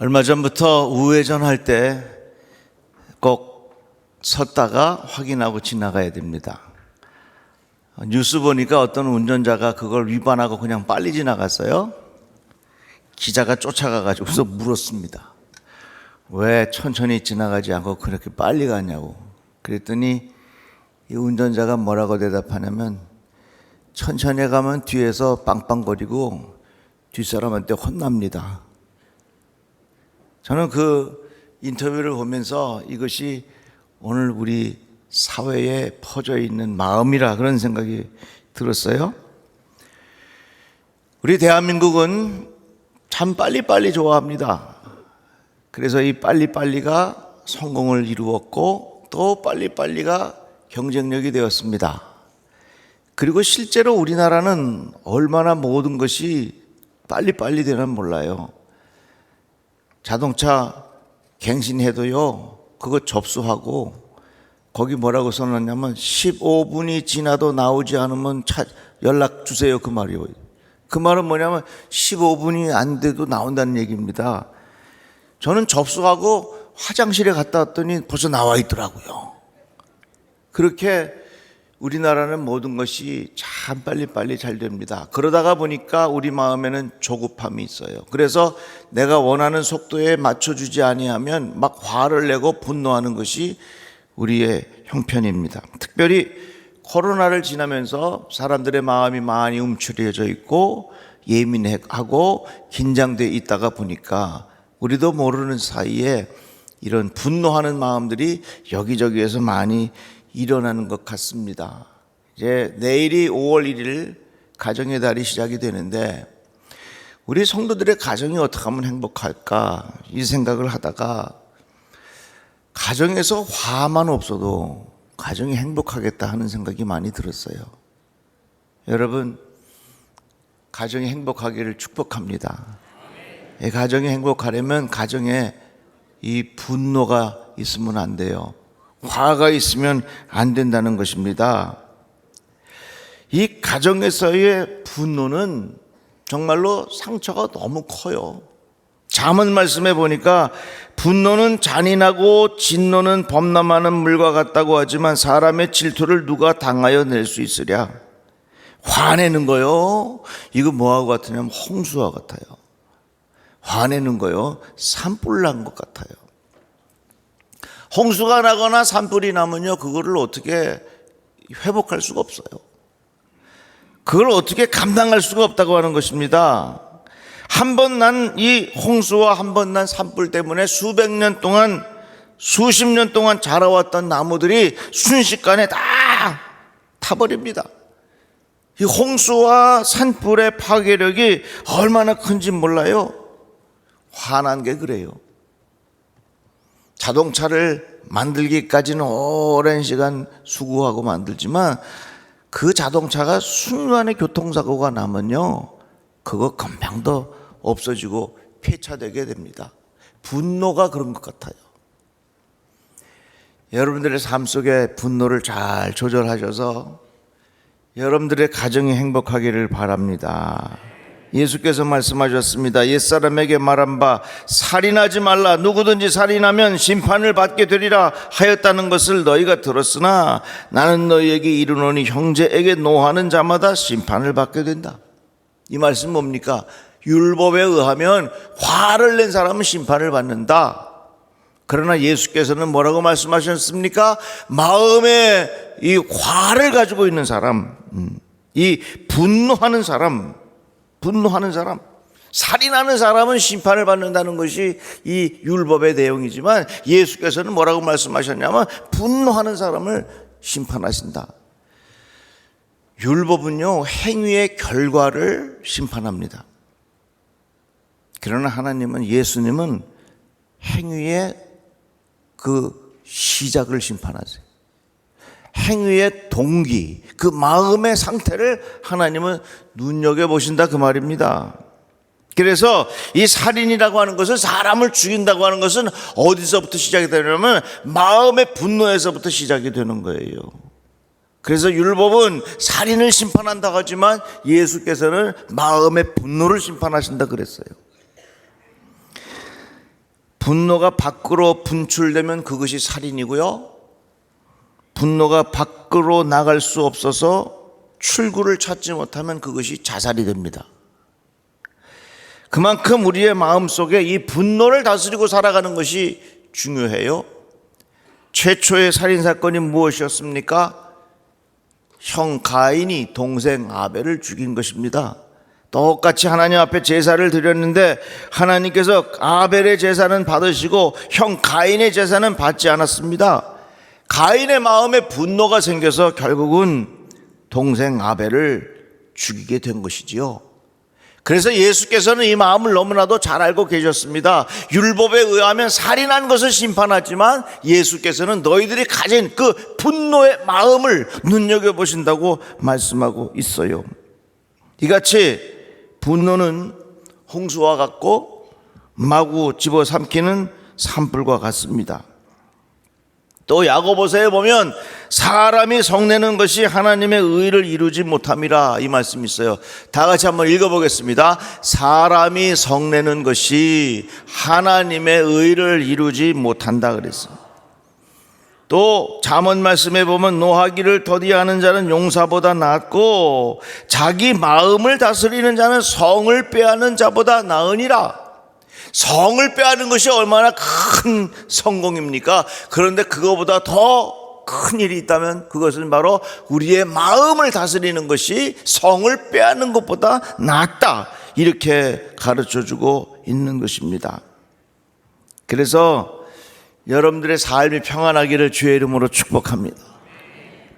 얼마 전부터 우회전 할 때 꼭 섰다가 확인하고 지나가야 됩니다. 뉴스 보니까 어떤 운전자가 그걸 위반하고 그냥 빨리 지나갔어요. 기자가 쫓아가가지고서 물었습니다. 왜 천천히 지나가지 않고 그렇게 빨리 가냐고. 그랬더니 이 운전자가 뭐라고 대답하냐면, 천천히 가면 뒤에서 빵빵거리고 뒷사람한테 혼납니다. 저는 그 인터뷰를 보면서 이것이 오늘 우리 사회에 퍼져 있는 마음이라 그런 생각이 들었어요. 우리 대한민국은 참 빨리빨리 좋아합니다. 그래서 이 빨리빨리가 성공을 이루었고 또 빨리빨리가 경쟁력이 되었습니다. 그리고 실제로 우리나라는 얼마나 모든 것이 빨리빨리 되나 몰라요. 자동차 갱신해도요, 그거 접수하고 거기 뭐라고 써놨냐면 15분이 지나도 나오지 않으면 연락 주세요, 그 말이에요. 그 말은 뭐냐면 15분이 안 돼도 나온다는 얘기입니다. 저는 접수하고 화장실에 갔다 왔더니 벌써 나와 있더라고요. 그렇게 우리나라는 모든 것이 참 빨리빨리 잘 됩니다. 그러다가 보니까 우리 마음에는 조급함이 있어요. 그래서 내가 원하는 속도에 맞춰주지 아니하면 막 화를 내고 분노하는 것이 우리의 형편입니다. 특별히 코로나를 지나면서 사람들의 마음이 많이 움츠려져 있고 예민하고 긴장되어 있다가 보니까 우리도 모르는 사이에 이런 분노하는 마음들이 여기저기에서 많이 일어나는 것 같습니다. 이제 내일이 5월 1일 가정의 달이 시작이 되는데 우리 성도들의 가정이 어떻게 하면 행복할까 이 생각을 하다가 가정에서 화만 없어도 가정이 행복하겠다 하는 생각이 많이 들었어요. 여러분, 가정이 행복하기를 축복합니다. 가정이 행복하려면 가정에 이 분노가 있으면 안 돼요. 화가 있으면 안 된다는 것입니다. 이 가정에서의 분노는 정말로 상처가 너무 커요. 잠언 말씀에 보니까 분노는 잔인하고 진노는 범람하는 물과 같다고 하지만 사람의 질투를 누가 당하여 낼 수 있으랴. 화내는 거요, 이거 뭐하고 같으냐면 홍수와 같아요. 화내는 거요, 산불 난 것 같아요. 홍수가 나거나 산불이 나면요, 그거를 어떻게 회복할 수가 없어요. 그걸 어떻게 감당할 수가 없다고 하는 것입니다. 한 번 난 이 홍수와 한 번 난 산불 때문에 수백 년 동안, 수십 년 동안 자라왔던 나무들이 순식간에 다 타버립니다. 이 홍수와 산불의 파괴력이 얼마나 큰지 몰라요. 화난 게 그래요. 자동차를 만들기까지는 오랜 시간 수고하고 만들지만 그 자동차가 순간에 교통사고가 나면요, 그거 금방 더 없어지고 폐차되게 됩니다. 분노가 그런 것 같아요. 여러분들의 삶 속에 분노를 잘 조절하셔서 여러분들의 가정이 행복하기를 바랍니다. 예수께서 말씀하셨습니다. 옛사람에게 말한 바 살인하지 말라, 누구든지 살인하면 심판을 받게 되리라 하였다는 것을 너희가 들었으나 나는 너희에게 이르노니 형제에게 노하는 자마다 심판을 받게 된다. 이 말씀 뭡니까? 율법에 의하면 화를 낸 사람은 심판을 받는다. 그러나 예수께서는 뭐라고 말씀하셨습니까? 마음에 이 화를 가지고 있는 사람, 이 분노하는 사람, 살인하는 사람은 심판을 받는다는 것이 이 율법의 내용이지만 예수께서는 뭐라고 말씀하셨냐면 분노하는 사람을 심판하신다. 율법은요, 행위의 결과를 심판합니다. 그러나 하나님은, 예수님은 행위의 그 시작을 심판하세요. 행위의 동기, 그 마음의 상태를 하나님은 눈여겨보신다, 그 말입니다. 그래서 이 살인이라고 하는 것은, 사람을 죽인다고 하는 것은 어디서부터 시작이 되냐면 마음의 분노에서부터 시작이 되는 거예요. 그래서 율법은 살인을 심판한다고 하지만 예수께서는 마음의 분노를 심판하신다 그랬어요. 분노가 밖으로 분출되면 그것이 살인이고요, 분노가 밖으로 나갈 수 없어서 출구를 찾지 못하면 그것이 자살이 됩니다. 그만큼 우리의 마음속에 이 분노를 다스리고 살아가는 것이 중요해요. 최초의 살인사건이 무엇이었습니까? 형 가인이 동생 아벨을 죽인 것입니다. 똑같이 하나님 앞에 제사를 드렸는데 하나님께서 아벨의 제사는 받으시고 형 가인의 제사는 받지 않았습니다. 가인의 마음에 분노가 생겨서 결국은 동생 아벨을 죽이게 된 것이지요. 그래서 예수께서는 이 마음을 너무나도 잘 알고 계셨습니다. 율법에 의하면 살인한 것을 심판하지만 예수께서는 너희들이 가진 그 분노의 마음을 눈여겨보신다고 말씀하고 있어요. 이같이 분노는 홍수와 같고 마구 집어삼키는 산불과 같습니다. 또 야고보서에 보면 사람이 성내는 것이 하나님의 의를 이루지 못함이라 이 말씀이 있어요. 다 같이 한번 읽어보겠습니다. 사람이 성내는 것이 하나님의 의를 이루지 못한다 그랬어요. 또 잠언 말씀에 보면 노하기를 더디하는 자는 용사보다 낫고 자기 마음을 다스리는 자는 성을 빼앗는 자보다 나으니라. 성을 빼앗는 것이 얼마나 큰 성공입니까? 그런데 그거보다 더 큰 일이 있다면 그것은 바로 우리의 마음을 다스리는 것이 성을 빼앗는 것보다 낫다, 이렇게 가르쳐주고 있는 것입니다. 그래서 여러분들의 삶이 평안하기를 주의 이름으로 축복합니다.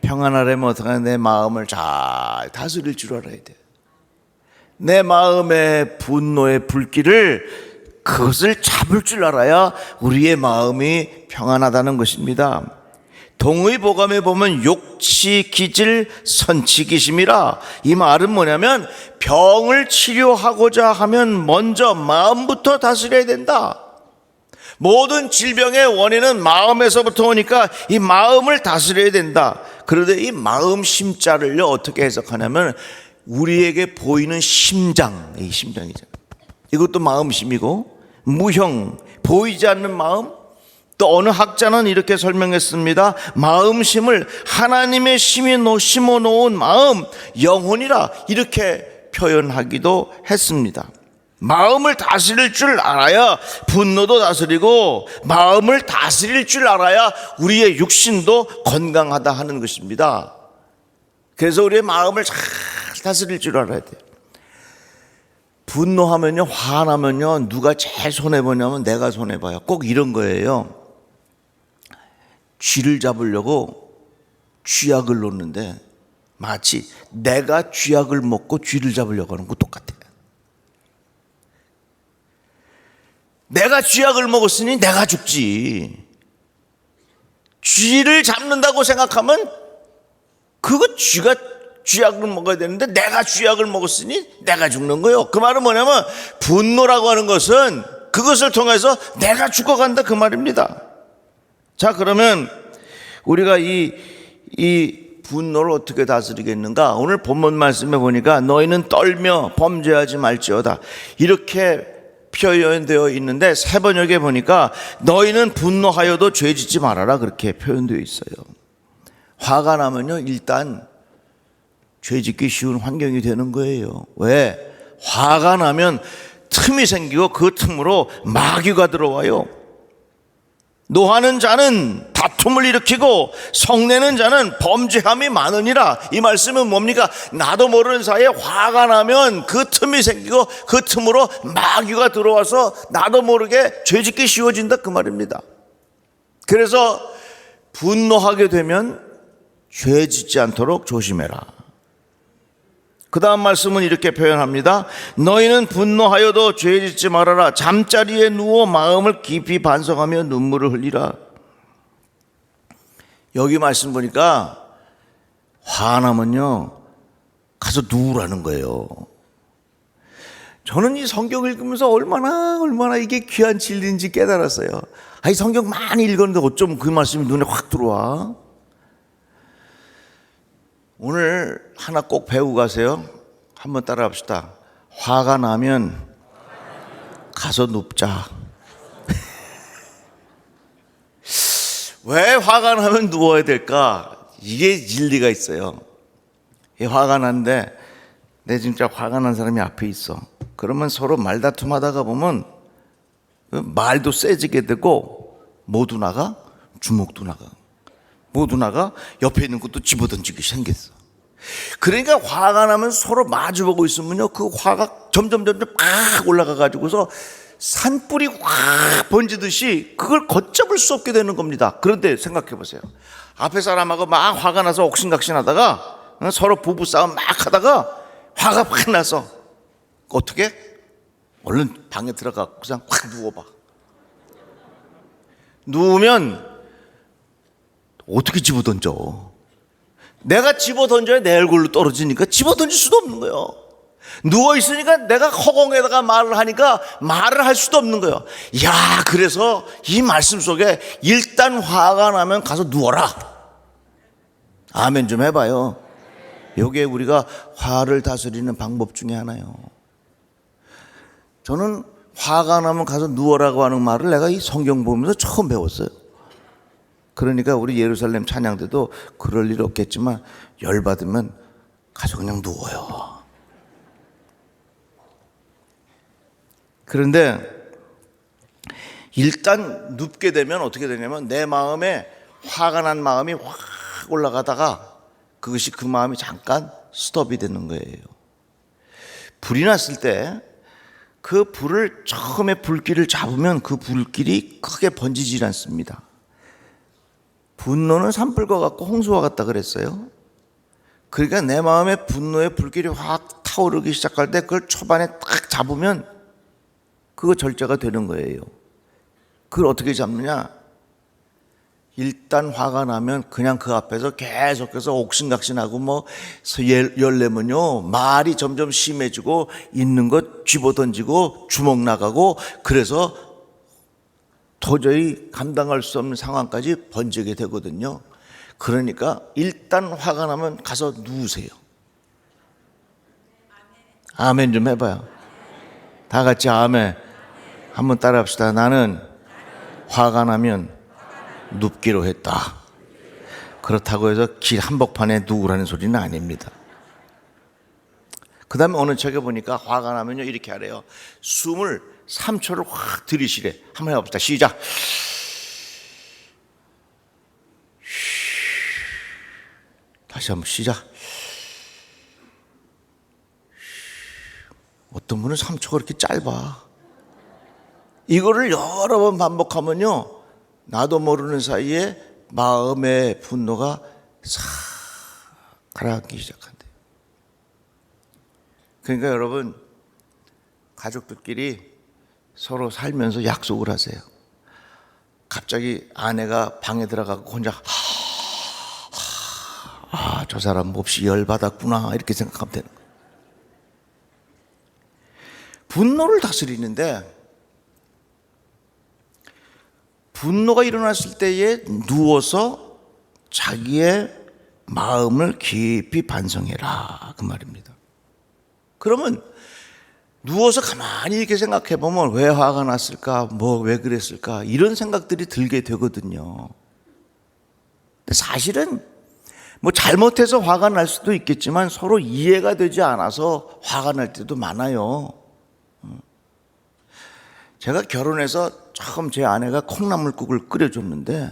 평안하려면 어떻게 하냐? 내 마음을 잘 다스릴 줄 알아야 돼요. 내 마음의 분노의 불길을, 그것을 잡을 줄 알아야 우리의 마음이 평안하다는 것입니다. 동의보감에 보면 욕치 기질 선치 기심이라. 이 말은 뭐냐면 병을 치료하고자 하면 먼저 마음부터 다스려야 된다. 모든 질병의 원인은 마음에서부터 오니까 이 마음을 다스려야 된다. 그런데 이 마음 심자를요 어떻게 해석하냐면 우리에게 보이는 심장, 이 심장이잖아요. 이것도 마음심이고, 무형, 보이지 않는 마음. 또 어느 학자는 이렇게 설명했습니다. 마음심을 하나님의 심이 심어놓은 마음, 영혼이라 이렇게 표현하기도 했습니다. 마음을 다스릴 줄 알아야 분노도 다스리고, 마음을 다스릴 줄 알아야 우리의 육신도 건강하다 하는 것입니다. 그래서 우리의 마음을 잘 다스릴 줄 알아야 돼요. 분노하면요, 화나면요, 누가 제일 손해보냐면 내가 손해봐요. 꼭 이런 거예요. 쥐를 잡으려고 쥐약을 놓는데 마치 내가 쥐약을 먹고 쥐를 잡으려고 하는 거 똑같아요. 내가 쥐약을 먹었으니 내가 죽지. 쥐를 잡는다고 생각하면 그거 쥐가 쥐약을 먹어야 되는데 내가 쥐약을 먹었으니 내가 죽는 거예요. 그 말은 뭐냐면 분노라고 하는 것은 그것을 통해서 내가 죽어간다, 그 말입니다. 자, 그러면 우리가 이 분노를 어떻게 다스리겠는가? 오늘 본문 말씀에 보니까 너희는 떨며 범죄하지 말지어다, 이렇게 표현되어 있는데 새 번역에 보니까 너희는 분노하여도 죄짓지 말아라, 그렇게 표현되어 있어요. 화가 나면요 일단 죄짓기 쉬운 환경이 되는 거예요. 왜? 화가 나면 틈이 생기고 그 틈으로 마귀가 들어와요. 노하는 자는 다툼을 일으키고 성내는 자는 범죄함이 많으니라. 이 말씀은 뭡니까? 나도 모르는 사이에 화가 나면 그 틈이 생기고 그 틈으로 마귀가 들어와서 나도 모르게 죄짓기 쉬워진다, 그 말입니다. 그래서 분노하게 되면 죄짓지 않도록 조심해라. 그 다음 말씀은 이렇게 표현합니다. 너희는 분노하여도 죄짓지 말아라. 잠자리에 누워 마음을 깊이 반성하며 눈물을 흘리라. 여기 말씀 보니까 화나면요 가서 누우라는 거예요. 저는 이 성경 읽으면서 얼마나 이게 귀한 진리인지 깨달았어요. 이 성경 많이 읽었는데 어쩜 그 말씀이 눈에 확 들어와. 오늘 하나 꼭 배우고 가세요. 한번 따라 합시다. 화가 나면 가서 눕자. 왜 화가 나면 누워야 될까? 이게 일리가 있어요. 화가 났는데 내 진짜 화가 난 사람이 앞에 있어. 그러면 서로 말다툼하다가 보면 말도 세지게 되고 모두 나가 주먹도 나가 모두 나가 옆에 있는 것도 집어던지기 생겼어. 그러니까 화가 나면 서로 마주보고 있으면요 그 화가 점점 팍 올라가 가지고서 산불이 확 번지듯이 그걸 걷잡을 수 없게 되는 겁니다. 그런데 생각해 보세요. 앞에 사람하고 막 화가 나서 옥신각신하다가 서로 부부싸움 막 하다가 화가 확 나서 어떻게? 얼른 방에 들어가 그냥 확 누워봐. 누우면 어떻게 집어던져? 내가 집어던져야 내 얼굴로 떨어지니까 집어던질 수도 없는 거예요. 누워있으니까 내가 허공에다가 말을 하니까 말을 할 수도 없는 거예요. 야, 그래서 이 말씀 속에 일단 화가 나면 가서 누워라. 아멘 좀 해봐요. 이게 우리가 화를 다스리는 방법 중에 하나요. 저는 화가 나면 가서 누워라고 하는 말을 내가 이 성경 보면서 처음 배웠어요. 그러니까 우리 예루살렘 찬양 때도 그럴 일 없겠지만 열받으면 가서 그냥 누워요. 그런데 일단 눕게 되면 어떻게 되냐면 내 마음에 화가 난 마음이 확 올라가다가 그것이 그 마음이 잠깐 스톱이 되는 거예요. 불이 났을 때 그 불을 처음에 불길을 잡으면 그 불길이 크게 번지질 않습니다. 분노는 산불과 같고 홍수와 같다 그랬어요. 그러니까 내 마음에 분노의 불길이 확 타오르기 시작할 때 그걸 초반에 딱 잡으면 그거 절제가 되는 거예요. 그걸 어떻게 잡느냐? 일단 화가 나면 그냥 그 앞에서 계속해서 옥신각신하고 뭐 열내면요 말이 점점 심해지고 있는 것 집어던지고 주먹 나가고 그래서 도저히 감당할 수 없는 상황까지 번지게 되거든요. 그러니까 일단 화가 나면 가서 누우세요. 아멘 좀 해봐요. 다 같이 아멘. 한번 따라합시다. 나는 화가 나면 눕기로 했다. 그렇다고 해서 길 한복판에 누우라는 소리는 아닙니다. 그 다음에 어느 책에 보니까 화가 나면요 이렇게 하래요. 숨을 3초를 확 들이쉬래. 한번 해봅시다. 시작. 다시 한번 시작. 어떤 분은 3초가 이렇게 짧아. 이거를 여러 번 반복하면요 나도 모르는 사이에 마음의 분노가 싹 가라앉기 시작한대요. 그러니까 여러분 가족들끼리 서로 살면서 약속을 하세요. 갑자기 아내가 방에 들어가고 혼자 저 사람 몹시 열받았구나 이렇게 생각하면 되는 거예요. 분노를 다스리는데 분노가 일어났을 때에 누워서 자기의 마음을 깊이 반성해라 그 말입니다. 그러면 누워서 가만히 이렇게 생각해 보면 왜 화가 났을까? 뭐 왜 그랬을까? 이런 생각들이 들게 되거든요. 근데 사실은 뭐 잘못해서 화가 날 수도 있겠지만 서로 이해가 되지 않아서 화가 날 때도 많아요. 제가 결혼해서 처음 제 아내가 콩나물국을 끓여줬는데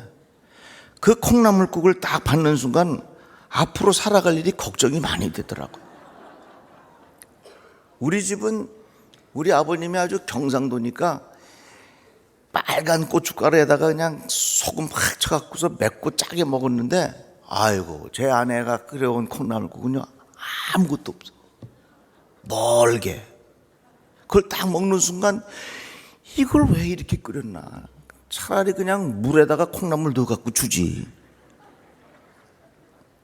그 콩나물국을 딱 받는 순간 앞으로 살아갈 일이 걱정이 많이 되더라고요. 우리 집은 우리 아버님이 아주 경상도니까 빨간 고춧가루에다가 그냥 소금 확 쳐갖고서 맵고 짜게 먹었는데 아이고 제 아내가 끓여온 콩나물국은요 아무것도 없어. 멀게. 그걸 딱 먹는 순간 이걸 왜 이렇게 끓였나? 차라리 그냥 물에다가 콩나물 넣어갖고 주지.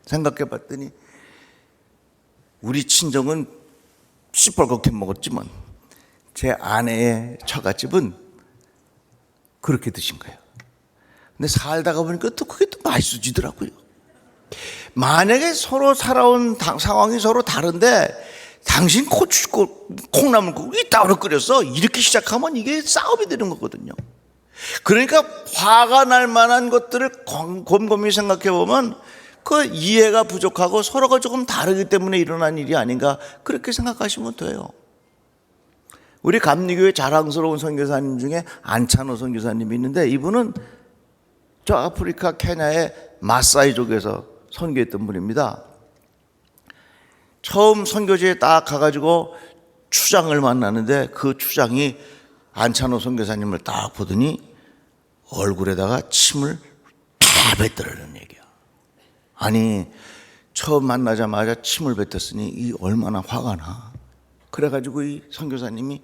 생각해 봤더니 우리 친정은 시뻘겋게 먹었지만 제 아내의 처갓집은 그렇게 드신 거예요. 근데 살다가 보니까 또 그게 또 맛있어지더라고요. 만약에 서로 살아온 상황이 서로 다른데 당신 콩나물국을 이따위로 끓여서 이렇게 시작하면 이게 싸움이 되는 거거든요. 그러니까 화가 날 만한 것들을 곰곰이 생각해 보면 그 이해가 부족하고 서로가 조금 다르기 때문에 일어난 일이 아닌가, 그렇게 생각하시면 돼요. 우리 감리교회 자랑스러운 선교사님 중에 안찬호 선교사님이 있는데, 이분은 저 아프리카 케냐의 마사이족에서 선교했던 분입니다. 처음 선교지에 딱 가가지고 추장을 만나는데, 그 추장이 안찬호 선교사님을 딱 보더니 얼굴에다가 침을 다 뱉더라는 얘기야. 아니, 처음 만나자마자 침을 뱉었으니 이 얼마나 화가 나. 그래가지고 이 선교사님이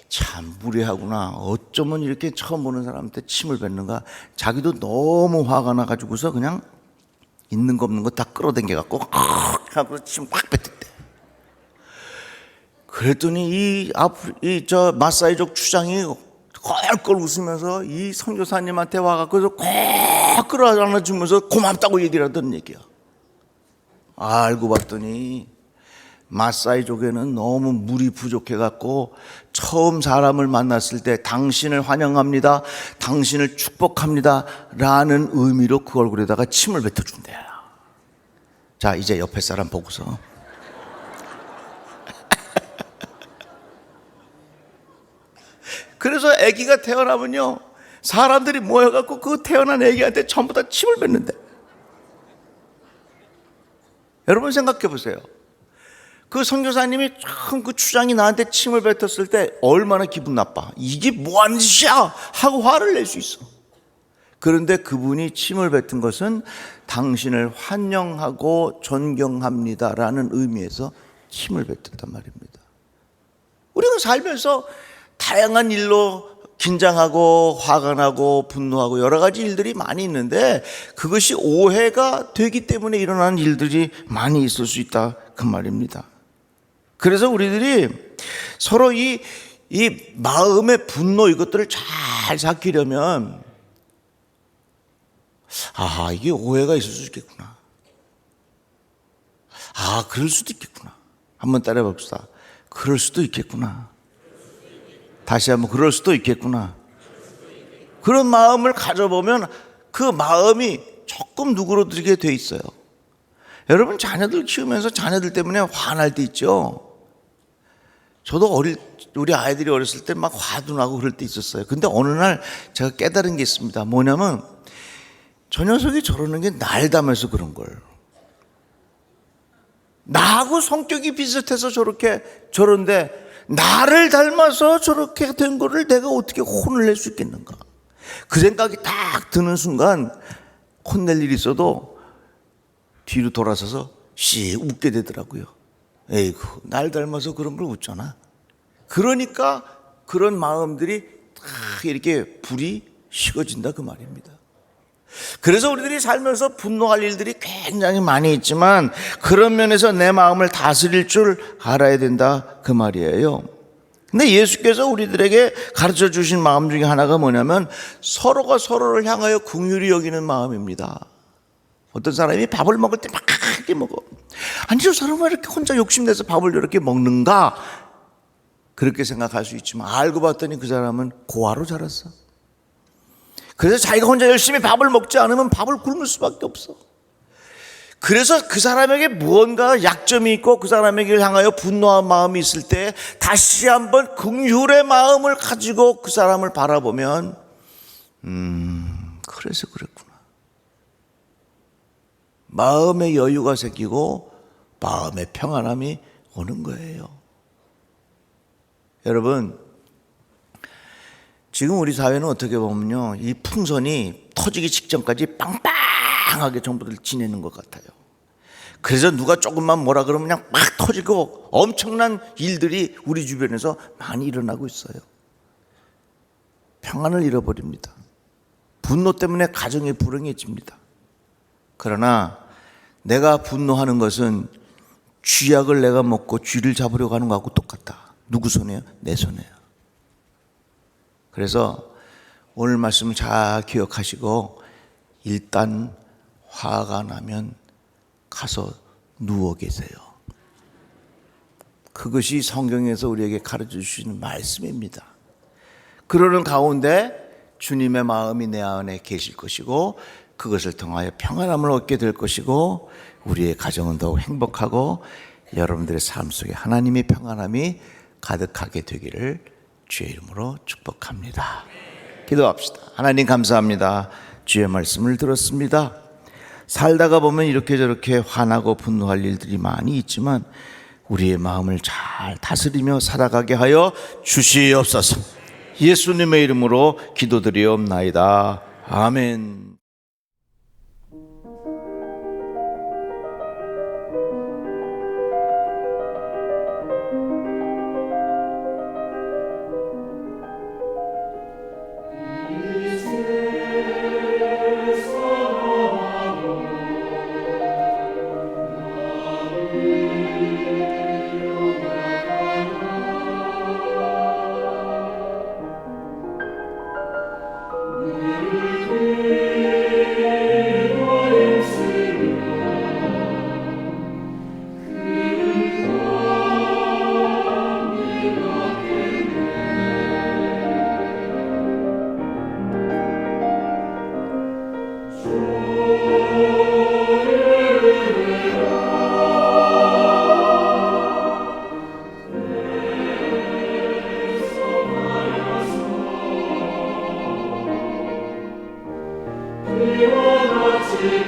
참 무례하구나, 어쩌면 이렇게 처음 보는 사람한테 침을 뱉는가. 자기도 너무 화가 나가지고서 그냥 있는 거 없는 거 다 끌어당겨갖고 하고 침 확 뱉었대. 그랬더니 저 마사이족 추장이 껄껄 웃으면서 이 선교사님한테 와갖고 꼭 끌어안아주면서 고맙다고 얘기를 하던 얘기야. 알고 봤더니 마사이족에는 너무 물이 부족해갖고 처음 사람을 만났을 때 당신을 환영합니다, 당신을 축복합니다 라는 의미로 그 얼굴에다가 침을 뱉어준대요. 자, 이제 옆에 사람 보고서 그래서 아기가 태어나면요, 사람들이 모여갖고 그 태어난 아기한테 전부 다 침을 뱉는데. 여러분 생각해 보세요. 그 선교사님이 참 그 추장이 나한테 침을 뱉었을 때 얼마나 기분 나빠. 이게 뭐 하는 짓이야 하고 화를 낼 수 있어. 그런데 그분이 침을 뱉은 것은 당신을 환영하고 존경합니다 라는 의미에서 침을 뱉었단 말입니다. 우리가 살면서 다양한 일로 긴장하고 화가 나고 분노하고 여러 가지 일들이 많이 있는데, 그것이 오해가 되기 때문에 일어나는 일들이 많이 있을 수 있다, 그 말입니다. 그래서 우리들이 서로 이 마음의 분노, 이것들을 잘 삭히려면, 아, 이게 오해가 있을 수 있겠구나, 아, 그럴 수도 있겠구나, 한번 따라해 봅시다. 그럴 수도 있겠구나. 다시 한번, 그럴 수도 있겠구나. 그런 마음을 가져보면 그 마음이 조금 누그러들게 돼 있어요. 여러분, 자녀들 키우면서 자녀들 때문에 화날 때 있죠. 저도 우리 아이들이 어렸을 때 막 화도 나고 그럴 때 있었어요. 근데 어느 날 제가 깨달은 게 있습니다. 뭐냐면, 저 녀석이 저러는 게 날 닮아서 그런 걸. 나하고 성격이 비슷해서 저런데 나를 닮아서 저렇게 된 거를 내가 어떻게 혼을 낼 수 있겠는가. 그 생각이 딱 드는 순간 혼낼 일이 있어도 뒤로 돌아서서 씩 웃게 되더라고요. 에이구, 날 닮아서 그런 걸 웃잖아. 그러니까 그런 마음들이 딱 이렇게 불이 식어진다, 그 말입니다. 그래서 우리들이 살면서 분노할 일들이 굉장히 많이 있지만, 그런 면에서 내 마음을 다스릴 줄 알아야 된다, 그 말이에요. 근데 예수께서 우리들에게 가르쳐 주신 마음 중에 하나가 뭐냐면, 서로가 서로를 향하여 긍휼히 여기는 마음입니다. 어떤 사람이 밥을 먹을 때 막 이렇게 먹어. 아니, 저 사람은 왜 이렇게 혼자 욕심내서 밥을 이렇게 먹는가, 그렇게 생각할 수 있지만, 알고 봤더니 그 사람은 고아로 자랐어. 그래서 자기가 혼자 열심히 밥을 먹지 않으면 밥을 굶을 수밖에 없어. 그래서 그 사람에게 무언가 약점이 있고 그 사람에게 향하여 분노한 마음이 있을 때 다시 한번 긍휼의 마음을 가지고 그 사람을 바라보면, 그래서 그랬구나. 마음의 여유가 생기고 마음의 평안함이 오는 거예요. 여러분, 지금 우리 사회는 어떻게 보면요, 이 풍선이 터지기 직전까지 빵빵하게 전부들 지내는 것 같아요. 그래서 누가 조금만 뭐라 그러면 그냥 막 터지고 엄청난 일들이 우리 주변에서 많이 일어나고 있어요. 평안을 잃어버립니다. 분노 때문에 가정이 불행해집니다. 그러나 내가 분노하는 것은 쥐약을 내가 먹고 쥐를 잡으려고 하는 것하고 똑같다. 누구 손에요? 내 손에요. 그래서 오늘 말씀 잘 기억하시고, 일단 화가 나면 가서 누워 계세요. 그것이 성경에서 우리에게 가르쳐 주시는 말씀입니다. 그러는 가운데 주님의 마음이 내 안에 계실 것이고 그것을 통하여 평안함을 얻게 될 것이고 우리의 가정은 더욱 행복하고 여러분들의 삶 속에 하나님의 평안함이 가득하게 되기를 주의 이름으로 축복합니다. 기도합시다. 하나님 감사합니다. 주의 말씀을 들었습니다. 살다가 보면 이렇게 저렇게 화나고 분노할 일들이 많이 있지만 우리의 마음을 잘 다스리며 살아가게 하여 주시옵소서. 예수님의 이름으로 기도드리옵나이다. 아멘. 이와 같이